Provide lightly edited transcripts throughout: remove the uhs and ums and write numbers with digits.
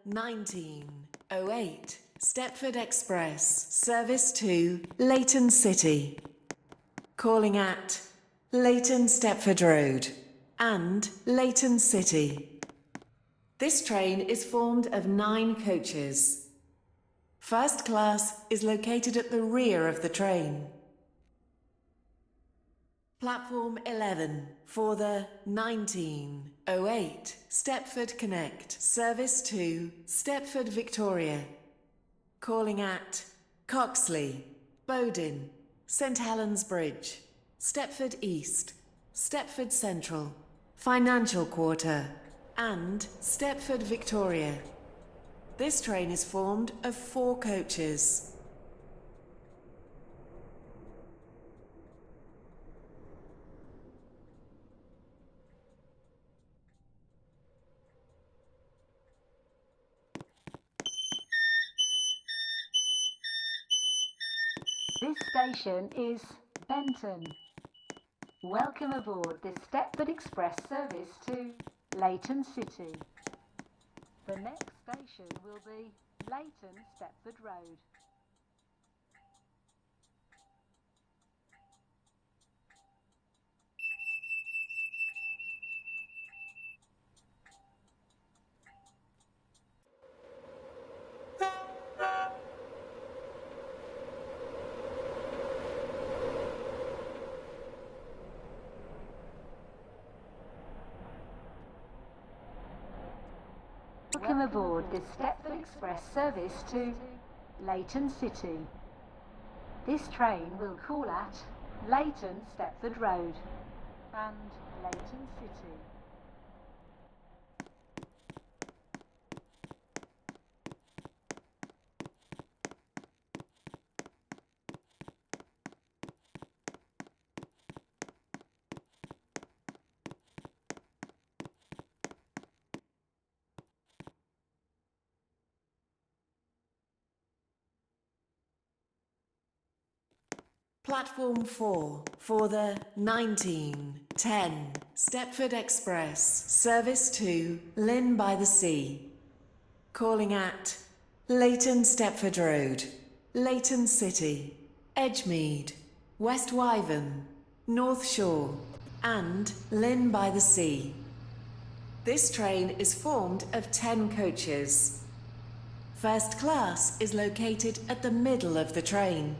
1908 Stepford Express, service to Leighton City. Calling at Leighton Stepford Road and Leighton City. This train is formed of 9 coaches. First class is located at the rear of the train. Platform 11 for the 1908 Stepford Connect, service to Stepford Victoria. Calling at Coxley, Bowdon, St Helens Bridge, Stepford East, Stepford Central, Financial Quarter and Stepford Victoria. This train is formed of 4 coaches. This station is Benton. Welcome aboard this Stepford Express service to Leighton City. The next station will be Leighton Stepford Road. Welcome aboard this Stepford Express service to Leighton City. This train will call at Leighton Stepford Road and Leighton City. Platform 4 for the 1910 Stepford Express, service to Lynn by the Sea. Calling at Leighton Stepford Road, Leighton City, Edgemead, West Wyvern, North Shore and Lynn by the Sea. This train is formed of 10 coaches. First class is located at the middle of the train.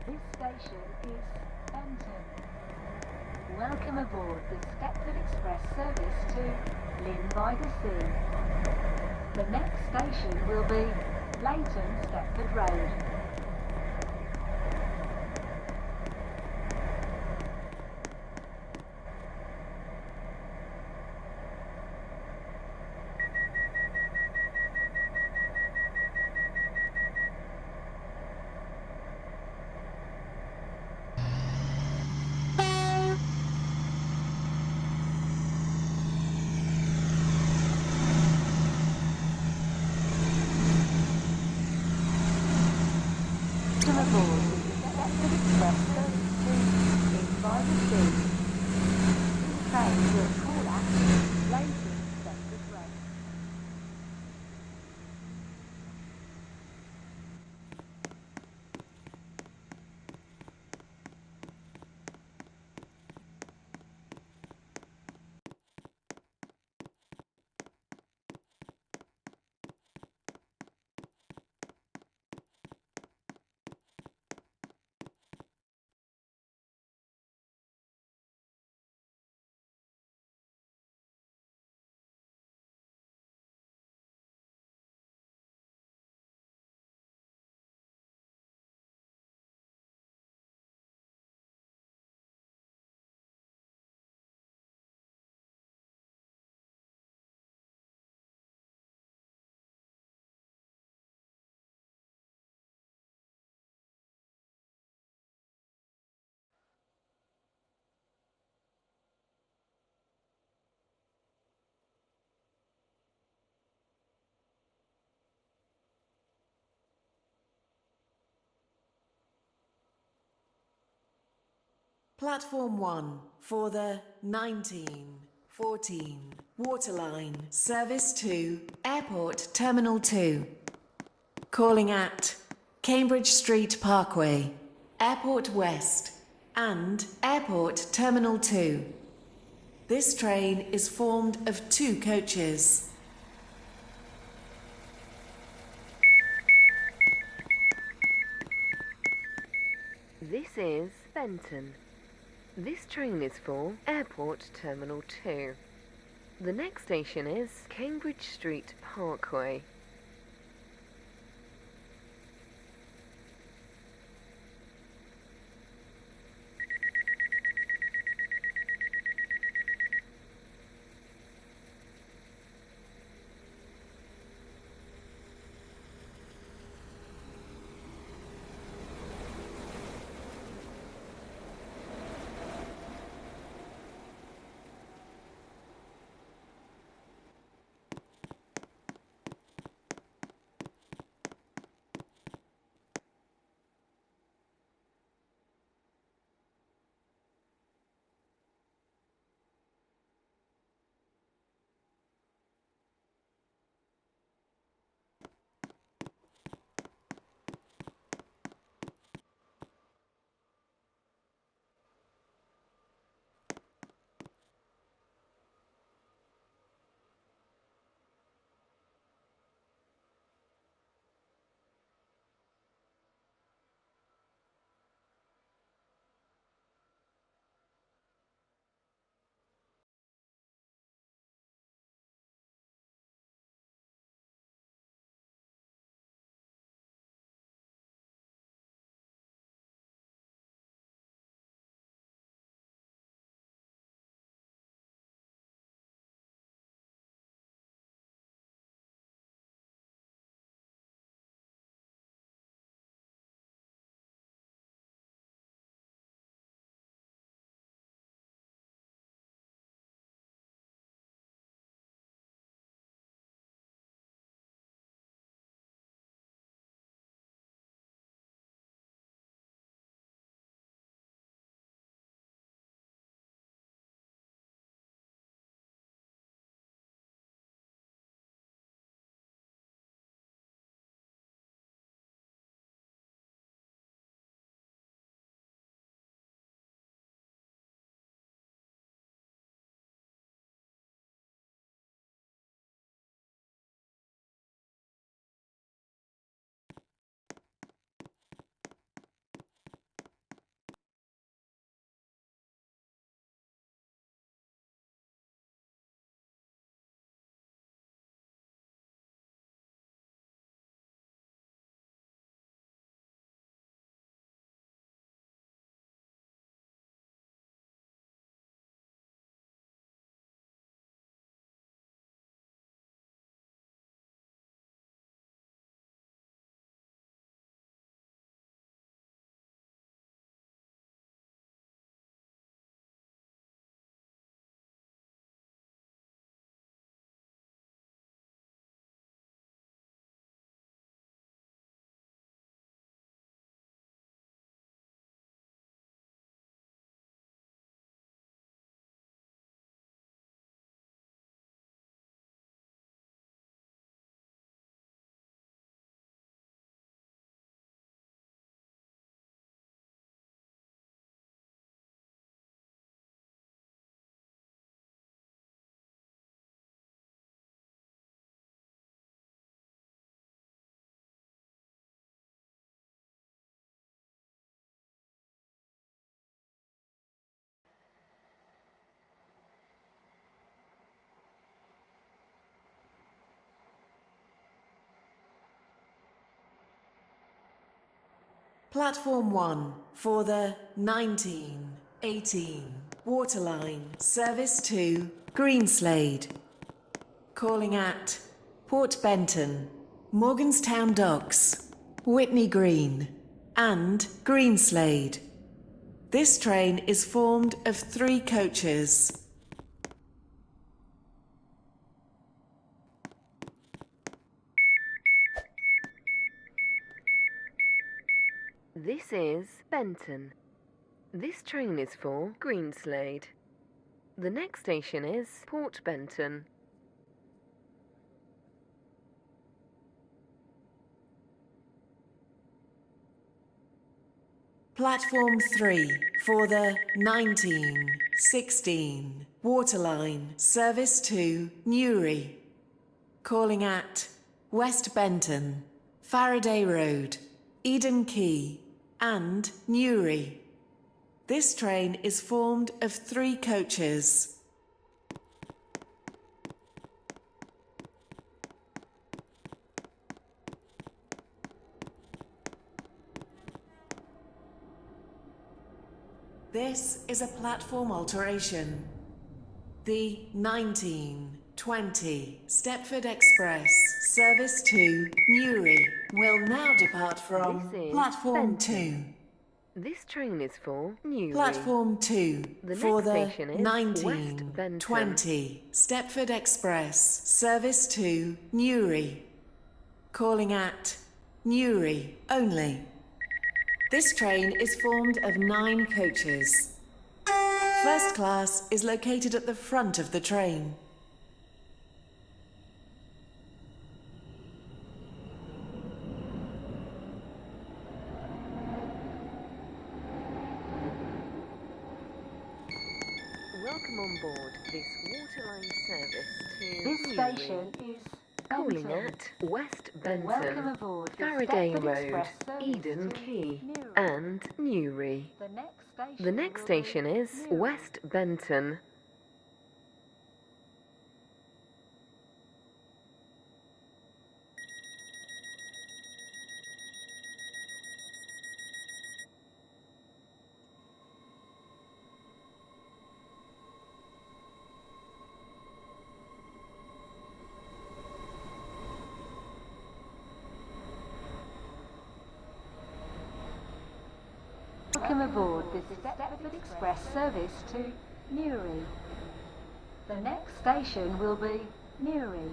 This station is Benton. Welcome aboard the Stepford Express service to Lynn by the Sea. The next station will be Leighton Stepford Road. Platform 1 for the 1914 Waterline, Service to Airport Terminal 2. Calling at Cambridge Street Parkway, Airport West, and Airport Terminal 2. This train is formed of 2 coaches. This is Benton. This train is for Airport Terminal 2. The next station is Cambridge Street Parkway. Platform 1 for the 1918 Waterline, Service to Greenslade. Calling at Port Benton, Morganstown Docks, Whitney Green, and Greenslade. This train is formed of 3 coaches. This is Benton. This train is for Greenslade. The next station is Port Benton. Platform 3 for the 1916 Waterline, service to Newry. Calling at West Benton, Faraday Road, Eden Quay, and Newry. This train is formed of 3 coaches. This is a platform alteration. The 1920 Stepford Express service to Newry will now depart from This is platform Benton. 2. This train is for Newry. Platform 2 The for next the station is West Benton. 1920 Stepford Express service to Newry. Calling at Newry only. This train is formed of 9 coaches. First class is located at the front of the train. Welcome on board this Waterline service to This Newry. station is Calling Benton. at West Welcome Benton, aboard the Faraday Stepford Road, Express service Eden to Quay, Newry. and Newry. The next station is Newry. West Benton. Welcome aboard this Stepford Express service to Newry. The next station will be Newry.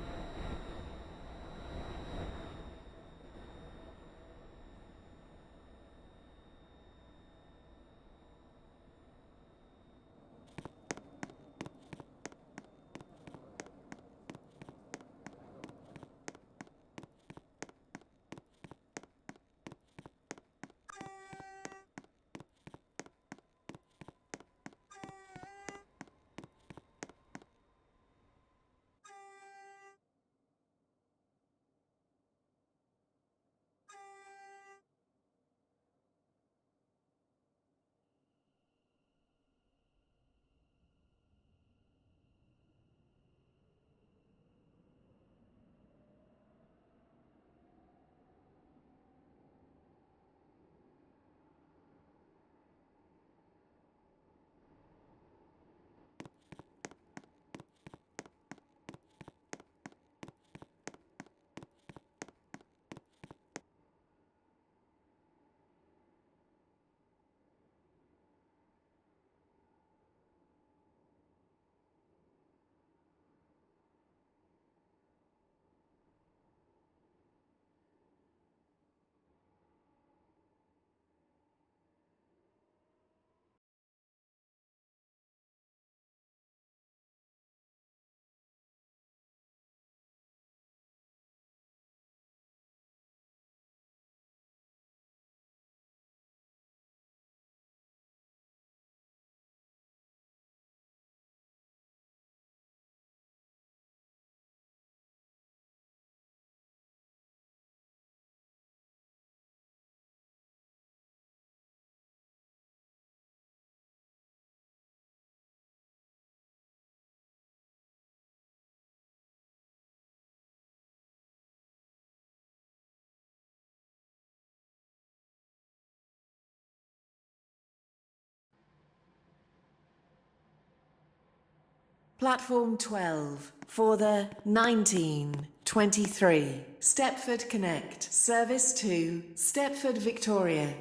Platform 12 for the 1923 Stepford Connect service to Stepford Victoria.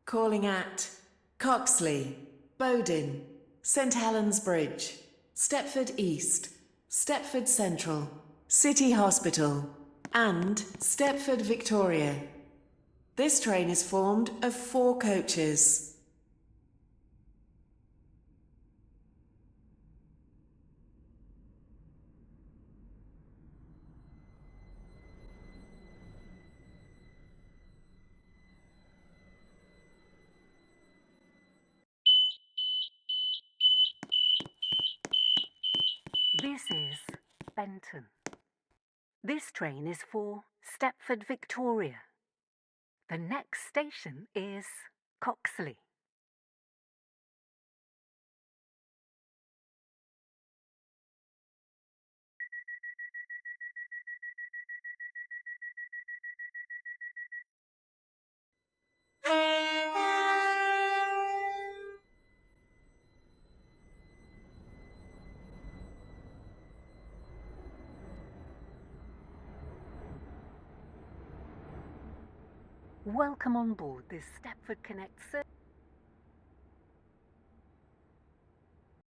Calling at Coxley, Bowdon, St Helens Bridge, Stepford East, Stepford Central, City Hospital, and Stepford Victoria. This train is formed of 4 coaches. This is Benton. This train is for Stepford, Victoria. The next station is Coxley. Welcome on board this Stepford Connect service.